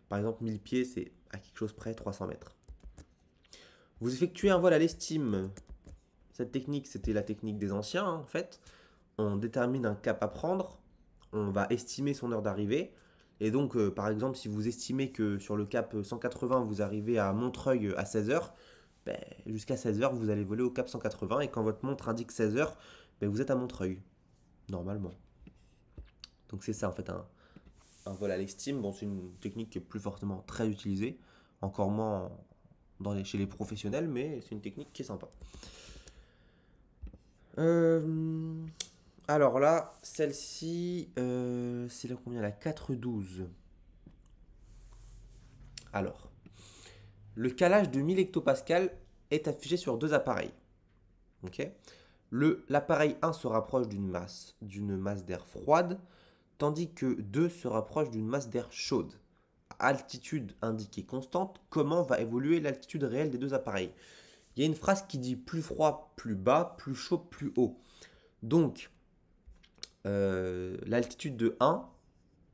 Par exemple, 1000 pieds, c'est à quelque chose près 300 mètres. Vous effectuez un vol à l'estime. Cette technique, c'était la technique des anciens, hein, en fait. On détermine un cap à prendre, on va estimer son heure d'arrivée. Et donc, par exemple, si vous estimez que sur le cap 180, vous arrivez à Montreuil à 16h, jusqu'à 16h, vous allez voler au cap 180. Et quand votre montre indique 16h, vous êtes à Montreuil, normalement. Donc c'est ça, en fait, un vol à l'estime. Bon, c'est une technique qui est plus fortement très utilisée, encore moins chez les professionnels, mais c'est une technique qui est sympa. Alors là, celle-ci, c'est la combien? La 4,12. Alors, le calage de 1000 hectopascales est affiché sur deux appareils. Ok. L'appareil 1 se rapproche d'une masse d'air froide, tandis que 2 se rapproche d'une masse d'air chaude. À altitude indiquée constante, comment va évoluer l'altitude réelle des deux appareils? Il y a une phrase qui dit plus froid, plus bas, plus chaud, plus haut. Donc, l'altitude de 1,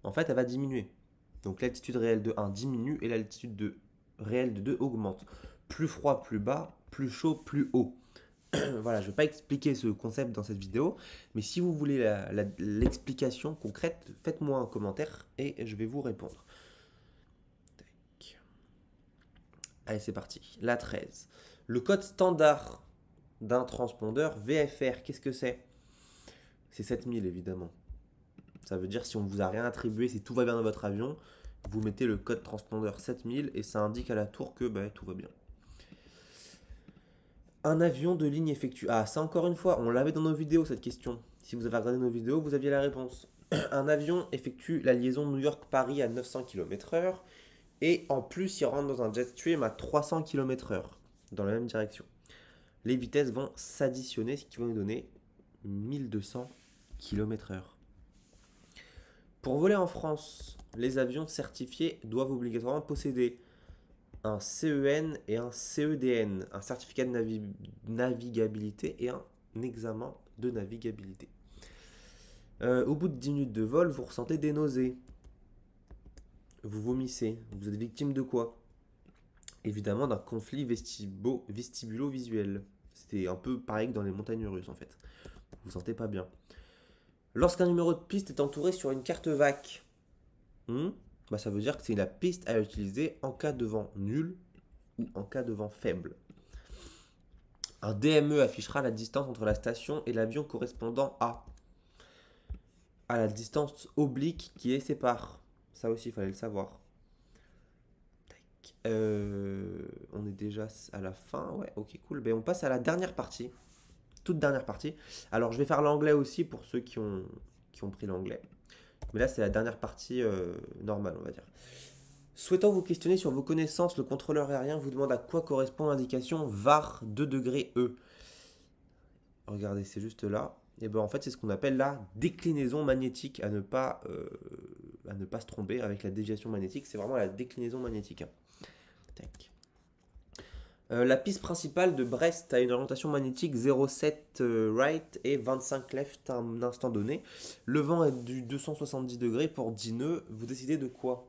en fait, elle va diminuer. Donc l'altitude réelle de 1 diminue et l'altitude réelle de 2 augmente. Plus froid, plus bas, plus chaud, plus haut. Voilà, je ne vais pas expliquer ce concept dans cette vidéo, mais si vous voulez l'explication concrète, faites-moi un commentaire et je vais vous répondre. Tac. Allez, c'est parti. La 13. Le code standard d'un transpondeur VFR, qu'est-ce que c'est? C'est 7000 évidemment. Ça veut dire si on ne vous a rien attribué, si tout va bien dans votre avion, vous mettez le code transpondeur 7000 et ça indique à la tour que tout va bien. Un avion de ligne effectue... Ah, ça encore une fois, on l'avait dans nos vidéos cette question. Si vous avez regardé nos vidéos, vous aviez la réponse. Un avion effectue la liaison New York-Paris à 900 km/h et en plus il rentre dans un jet stream à 300 km/h dans la même direction. Les vitesses vont s'additionner, ce qui va nous donner 1200 km/h. Pour voler en France, les avions certifiés doivent obligatoirement posséder un CEN et un CEDN, un certificat de navigabilité et un examen de navigabilité. Au bout de 10 minutes de vol, vous ressentez des nausées. Vous vomissez. Vous êtes victime de quoi? Évidemment d'un conflit vestibulo-visuel. C'était un peu pareil que dans les montagnes russes en fait. Vous vous sentez pas bien. Lorsqu'un numéro de piste est entouré sur une carte VAC, ça veut dire que c'est la piste à utiliser en cas de vent nul ou en cas de vent faible. Un DME affichera la distance entre la station et l'avion correspondant à la distance oblique qui les sépare. Ça aussi, il fallait le savoir. On est déjà à la fin. Ouais, ok, cool. On passe à la dernière partie. Toute dernière partie. Alors, je vais faire l'anglais aussi pour ceux qui ont pris l'anglais. Mais là, c'est la dernière partie normale, on va dire. Souhaitant vous questionner sur vos connaissances, le contrôleur aérien vous demande à quoi correspond l'indication VAR 2°E. Regardez, c'est juste là. Et en fait, c'est ce qu'on appelle la déclinaison magnétique, à ne pas se tromper avec la déviation magnétique. C'est vraiment la déclinaison magnétique. Tac. La piste principale de Brest a une orientation magnétique 0,7 right et 25 left à un instant donné. Le vent est du 270 degrés pour 10 nœuds. Vous décidez de quoi?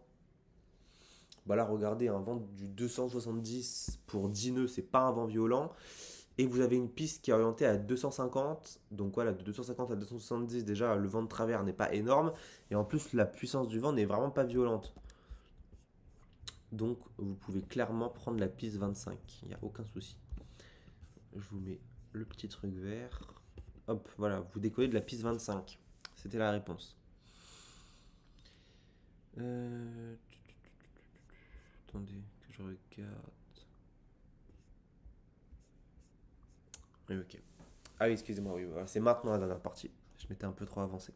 Là, regardez, un vent du 270 pour 10 nœuds, c'est pas un vent violent. Et vous avez une piste qui est orientée à 250. Donc voilà, de 250 à 270, déjà, le vent de travers n'est pas énorme. Et en plus, la puissance du vent n'est vraiment pas violente. Donc, vous pouvez clairement prendre la piste 25. Il n'y a aucun souci. Je vous mets le petit truc vert. Hop, voilà, vous décollez de la piste 25. C'était la réponse. Attendez, que je regarde. Oui, ok. Ah oui, excusez-moi, oui, voilà, c'est maintenant la dernière partie. Je m'étais un peu trop avancé.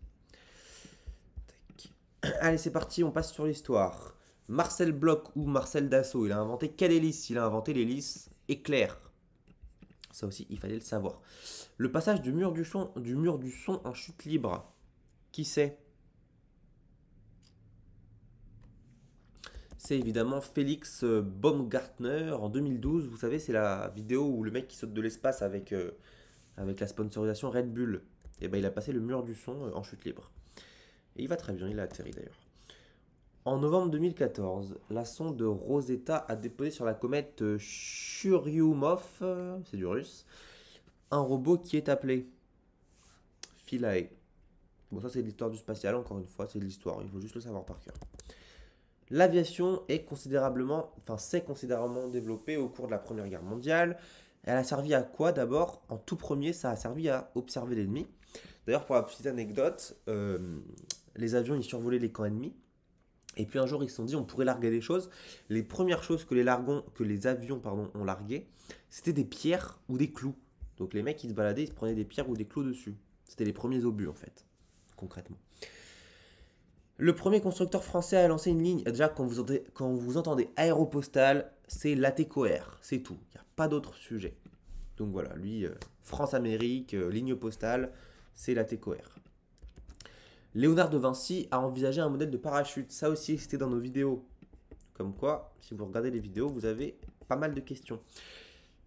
Tac. Allez, c'est parti, on passe sur l'histoire. Marcel Bloch ou Marcel Dassault, il a inventé quelle hélice? Il a inventé l'hélice éclair. Ça aussi, il fallait le savoir. Le passage du mur du son en chute libre. Qui c'est? C'est évidemment Félix Baumgartner en 2012. Vous savez, c'est la vidéo où le mec qui saute de l'espace avec la sponsorisation Red Bull. Et il a passé le mur du son en chute libre. Et il va très bien, il a atterri d'ailleurs. En novembre 2014, la sonde Rosetta a déposé sur la comète Churyumov, c'est du russe, un robot qui est appelé Philae. Bon, ça c'est de l'histoire du spatial, encore une fois, c'est de l'histoire, il faut juste le savoir par cœur. L'aviation s'est considérablement développée au cours de la Première Guerre mondiale. Elle a servi à quoi d'abord? En tout premier, ça a servi à observer l'ennemi. D'ailleurs, pour la petite anecdote, les avions ils survolaient les camps ennemis. Et puis un jour, ils se sont dit, on pourrait larguer des choses. Les premières choses que les avions pardon, ont larguées, c'était des pierres ou des clous. Donc les mecs, ils se baladaient, ils se prenaient des pierres ou des clous dessus. C'était les premiers obus, en fait, concrètement. Le premier constructeur français à lancer une ligne, déjà quand vous entendez aéropostale, c'est l'ATCOR, c'est tout. Il n'y a pas d'autre sujet. Donc voilà, lui, France-Amérique, ligne postale, c'est l'ATCOR. Léonard de Vinci a envisagé un modèle de parachute. Ça aussi, c'était dans nos vidéos. Comme quoi, si vous regardez les vidéos, vous avez pas mal de questions.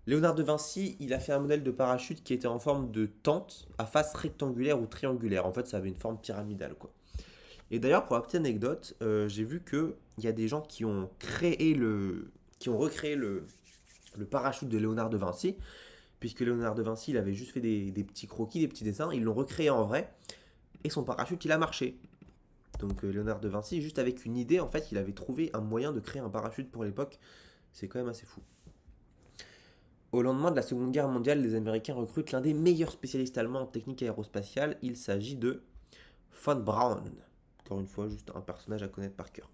Léonard de Vinci, il a fait un modèle de parachute qui était en forme de tente à face rectangulaire ou triangulaire. En fait, ça avait une forme pyramidale, quoi. Et d'ailleurs, pour la petite anecdote, j'ai vu qu'il y a des gens qui ont recréé le parachute de Léonard de Vinci, puisque Léonard de Vinci, il avait juste fait des petits croquis, des petits dessins, ils l'ont recréé en vrai, et son parachute, il a marché. Donc Léonard de Vinci, juste avec une idée, en fait, il avait trouvé un moyen de créer un parachute pour l'époque. C'est quand même assez fou. Au lendemain de la Seconde Guerre mondiale, les Américains recrutent l'un des meilleurs spécialistes allemands en technique aérospatiale. Il s'agit de von Braun. Encore une fois, juste un personnage à connaître par cœur.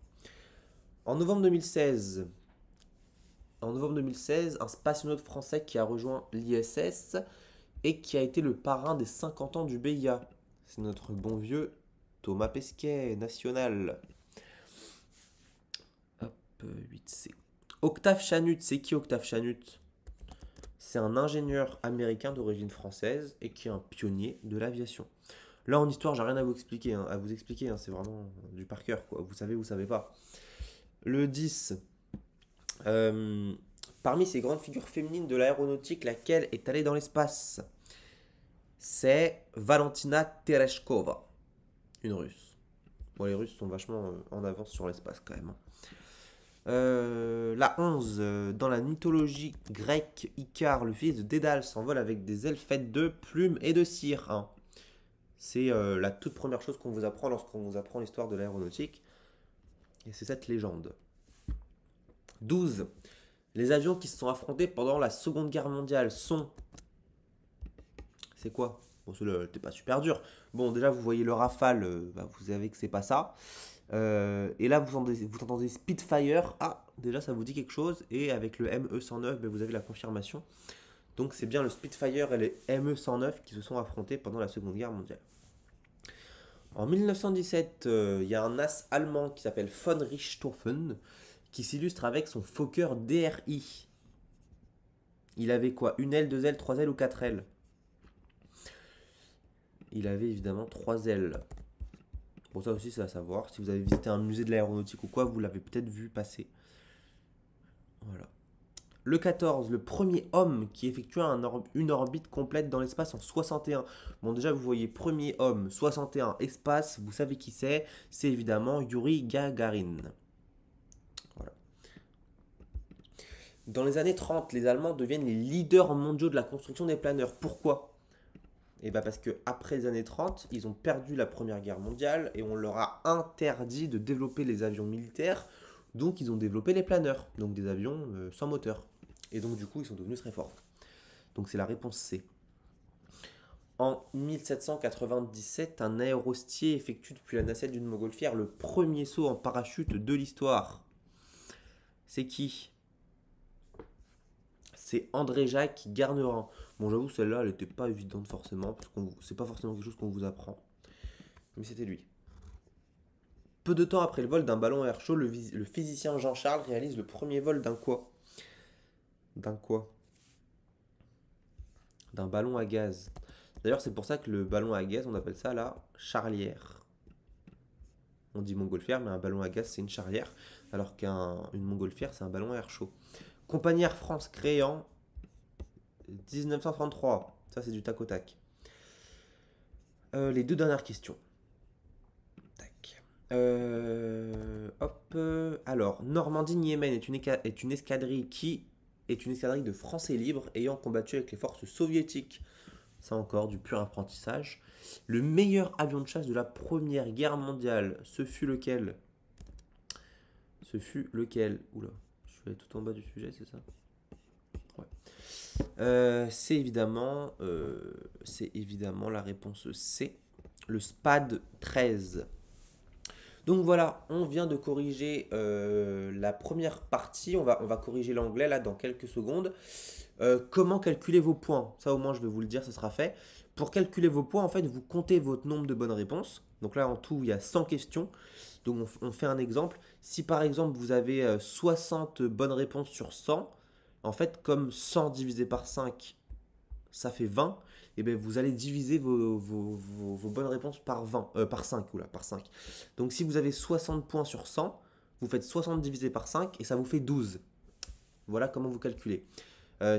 En novembre 2016, un spationaute français qui a rejoint l'ISS et qui a été le parrain des 50 ans du BIA. C'est notre bon vieux Thomas Pesquet, national. Hop, 8C. Octave Chanute, c'est qui Octave Chanute? C'est un ingénieur américain d'origine française et qui est un pionnier de l'aviation. Là, en histoire, j'ai rien à vous expliquer, c'est vraiment du par cœur, quoi. Vous savez pas. Le 10. Parmi ces grandes figures féminines de l'aéronautique, laquelle est allée dans l'espace? C'est Valentina Tereshkova, une russe. Bon, les Russes sont vachement en avance sur l'espace quand même. La 11, dans la mythologie grecque, Icare, le fils de Dédale, s'envole avec des ailes faites de plumes et de cire. Hein. C'est la toute première chose qu'on vous apprend lorsqu'on vous apprend l'histoire de l'aéronautique. Et c'est cette légende. 12. Les avions qui se sont affrontés pendant la Seconde Guerre mondiale sont... C'est quoi? Bon, celui-là, t'es pas super dur. Bon, déjà, vous voyez le Rafale, vous savez que c'est pas ça. Et là, vous entendez Spitfire. Ah, déjà, ça vous dit quelque chose. Et avec le ME-109, vous avez la confirmation. Donc, c'est bien le Spitfire et les ME-109 qui se sont affrontés pendant la Seconde Guerre mondiale. En 1917, il y a un as allemand qui s'appelle von Richthofen qui s'illustre avec son Fokker DRI. Il avait quoi? Une aile, deux ailes, trois ailes ou quatre ailes? Il avait évidemment trois ailes. Bon, ça aussi, c'est à savoir. Si vous avez visité un musée de l'aéronautique ou quoi, vous l'avez peut-être vu passer. Voilà. Le 14, le premier homme qui effectua une orbite complète dans l'espace en 61. Bon, déjà, vous voyez, premier homme, 61, espace, vous savez qui c'est. C'est évidemment Yuri Gagarin. Voilà. Dans les années 30, les Allemands deviennent les leaders mondiaux de la construction des planeurs. Pourquoi? Et bien parce qu'après les années 30, ils ont perdu la Première Guerre mondiale et on leur a interdit de développer les avions militaires. Donc ils ont développé les planeurs, donc des avions sans moteur. Et donc du coup, ils sont devenus très forts. Donc c'est la réponse C. En 1797, un aérostier effectue depuis la nacelle d'une montgolfière le premier saut en parachute de l'histoire. C'est qui? C'est André-Jacques Garnerin. Bon, j'avoue, celle-là, elle n'était pas évidente forcément, parce que c'est pas forcément quelque chose qu'on vous apprend. Mais c'était lui. Peu de temps après le vol d'un ballon à air chaud, le physicien Jean-Charles réalise le premier vol d'un quoi? D'un quoi? D'un ballon à gaz. D'ailleurs, c'est pour ça que le ballon à gaz, on appelle ça la charlière. On dit montgolfière, mais un ballon à gaz, c'est une charlière, alors qu'une montgolfière, c'est un ballon à air chaud. Compagnie Air France créée en 1933. Ça, c'est du tac au tac. Les deux dernières questions. Tac. Hop. Alors, Normandie-Niemen est une escadrille qui est une escadrille de Français libres ayant combattu avec les forces soviétiques. Ça encore, du pur apprentissage. Le meilleur avion de chasse de la Première Guerre mondiale, ce fut lequel? Ce fut lequel? Oula, je suis allé tout en bas du sujet, c'est ça? Ouais. C'est évidemment la réponse C, le SPAD 13. Donc voilà, on vient de corriger la première partie. On va corriger l'anglais là dans quelques secondes. Comment calculer vos points? Ça au moins je vais vous le dire, ça sera fait. Pour calculer vos points, en fait, vous comptez votre nombre de bonnes réponses. Donc là, en tout, il y a 100 questions. Donc on fait un exemple. Si par exemple vous avez 60 bonnes réponses sur 100, en fait, comme 100 divisé par 5, ça fait 20, et bien vous allez diviser vos bonnes réponses par 20, par 5, oula, par 5. Donc si vous avez 60 points sur 100, vous faites 60 divisé par 5 et ça vous fait 12. Voilà comment vous calculez.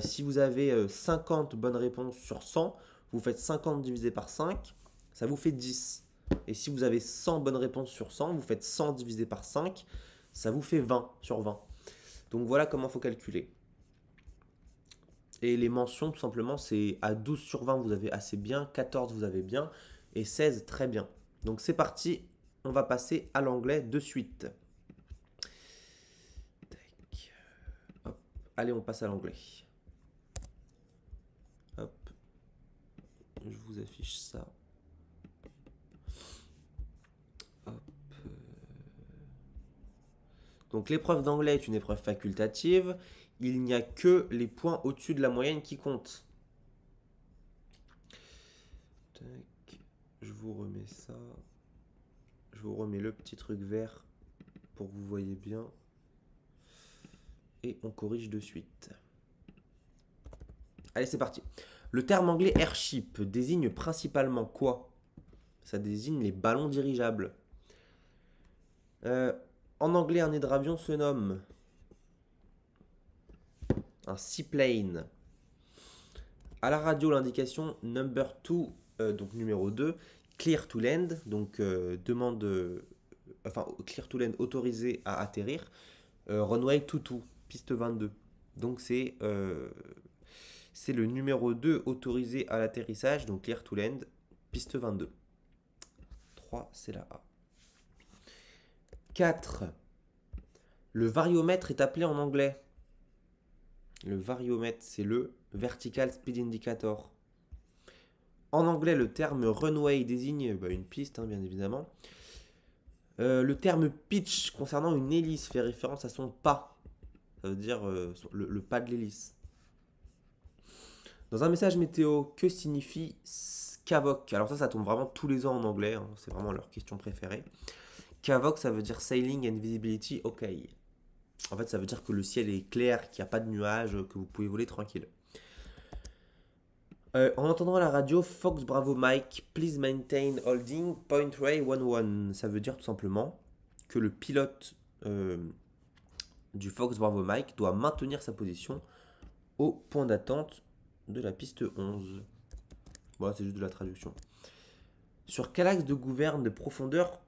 Si vous avez 50 bonnes réponses sur 100, vous faites 50 divisé par 5, ça vous fait 10. Et si vous avez 100 bonnes réponses sur 100, vous faites 100 divisé par 5, ça vous fait 20 sur 20. Donc voilà comment il faut calculer. Et les mentions, tout simplement, c'est à 12 sur 20, vous avez assez bien, 14, vous avez bien, et 16, très bien. Donc c'est parti, on va passer à l'anglais de suite. Tac. Hop. Allez, on passe à l'anglais. Hop. Je vous affiche ça. Hop. Donc l'épreuve d'anglais est une épreuve facultative. Il n'y a que les points au-dessus de la moyenne qui comptent. Tac. Je vous remets ça. Je vous remets le petit truc vert pour que vous voyez bien. Et on corrige de suite. Allez, c'est parti. Le terme anglais airship désigne principalement quoi? Ça désigne les ballons dirigeables. En anglais, un hydravion se nomme un seaplane. À la radio, l'indication number 2, donc numéro 2, clear to land, donc clear to land autorisé à atterrir, runway 22, piste 22. Donc c'est le numéro 2 autorisé à l'atterrissage, donc clear to land, piste 22. 3, c'est la A. 4. Le variomètre est appelé en anglais. Le variomètre, c'est le Vertical Speed Indicator. En anglais, le terme runway désigne une piste, bien évidemment. Le terme pitch concernant une hélice fait référence à son pas. Ça veut dire le pas de l'hélice. Dans un message météo, que signifie SCAVOC? Alors ça tombe vraiment tous les ans en anglais. C'est vraiment leur question préférée. SCAVOC, ça veut dire Sailing and Visibility OK. En fait, ça veut dire que le ciel est clair, qu'il n'y a pas de nuages, que vous pouvez voler tranquille. En entendant à la radio, Fox Bravo Mike, please maintain holding point ray 11. Ça veut dire tout simplement que le pilote du Fox Bravo Mike doit maintenir sa position au point d'attente de la piste 11. Bon, c'est juste de la traduction. Sur quel axe de gouverne de profondeur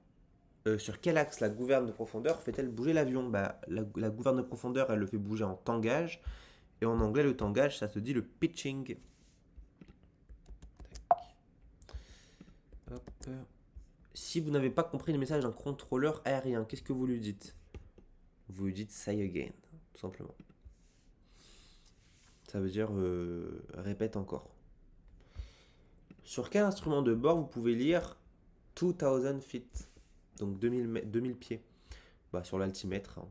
sur quel axe la gouverne de profondeur fait-elle bouger l'avion? La gouverne de profondeur, elle le fait bouger en tangage. Et en anglais, le tangage, ça se dit le pitching. Hop. Si vous n'avez pas compris le message d'un contrôleur aérien, qu'est-ce que vous lui dites? Vous lui dites say again, tout simplement. Ça veut dire répète encore. Sur quel instrument de bord vous pouvez lire 2000 feet? Donc 2000 pieds. Sur l'altimètre,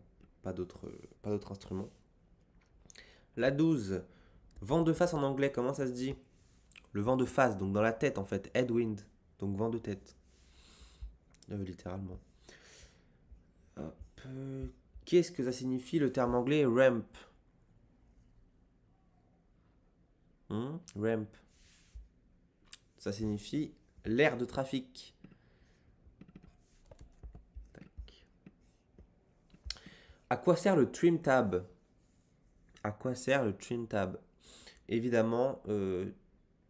pas d'autre instrument. La 12. Vent de face en anglais, comment ça se dit? Le vent de face, donc dans la tête en fait. Headwind, donc vent de tête. Littéralement. Qu'est-ce que ça signifie le terme anglais ramp? Ramp. Ça signifie l'aire de trafic. À quoi sert le trim tab? À quoi sert le trim tab? Évidemment,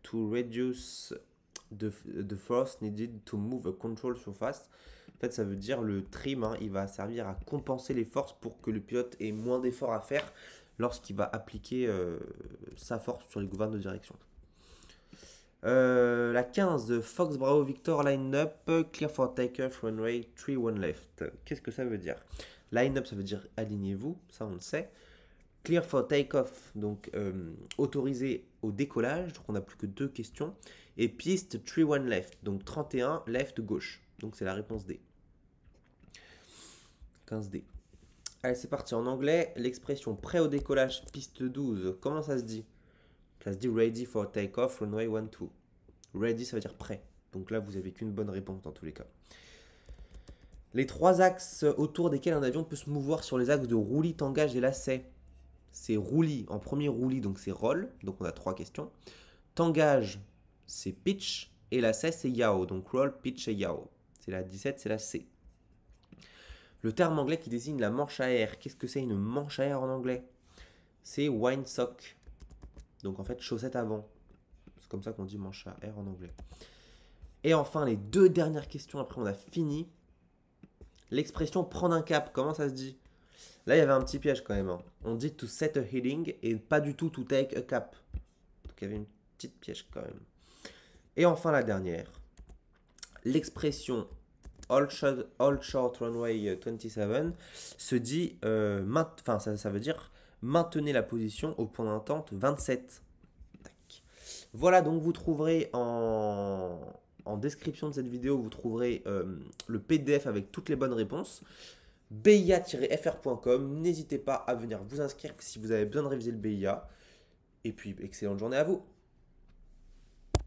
to reduce the force needed to move a control surface. En fait, ça veut dire le trim, il va servir à compenser les forces pour que le pilote ait moins d'efforts à faire lorsqu'il va appliquer sa force sur les gouvernes de direction. La 15, Fox Bravo Victor line up, clear for takeoff, runway 31 left. Qu'est-ce que ça veut dire? Line up, ça veut dire alignez-vous, ça on le sait. Clear for takeoff, donc autorisé au décollage, donc on n'a plus que 2 questions. Et piste 31 left, donc 31 left gauche, donc c'est la réponse D. 15D. Allez, c'est parti. En anglais, l'expression prêt au décollage, piste 12, comment ça se dit? Ça se dit ready for take-off, runway 12. Ready, ça veut dire prêt. Donc là, vous n'avez qu'une bonne réponse dans tous les cas. Les 3 axes autour desquels un avion peut se mouvoir sur les axes de roulis, tangage et lacet. C'est roulis, en premier roulis, donc c'est roll. Donc on a 3 questions. Tangage, c'est pitch. Et lacet, c'est yaw. Donc roll, pitch et yaw. C'est la 17, c'est la C. Le terme anglais qui désigne la manche à air. Qu'est-ce que c'est une manche à air en anglais? C'est windsock. Donc en fait, chaussette avant. C'est comme ça qu'on dit manche à air en anglais. Et enfin, les 2 dernières questions, après on a fini. L'expression prendre un cap, comment ça se dit? Là, il y avait un petit piège quand même. Hein. On dit to set a heading et pas du tout to take a cap. Donc il y avait une petite piège quand même. Et enfin, la dernière. L'expression all short runway 27 se dit, ça veut dire maintenez la position au point d'entente 27. Tac. Voilà, donc vous trouverez en description de cette vidéo, vous trouverez le PDF avec toutes les bonnes réponses. BIA-FR.com. N'hésitez pas à venir vous inscrire si vous avez besoin de réviser le BIA. Et puis, excellente journée à vous.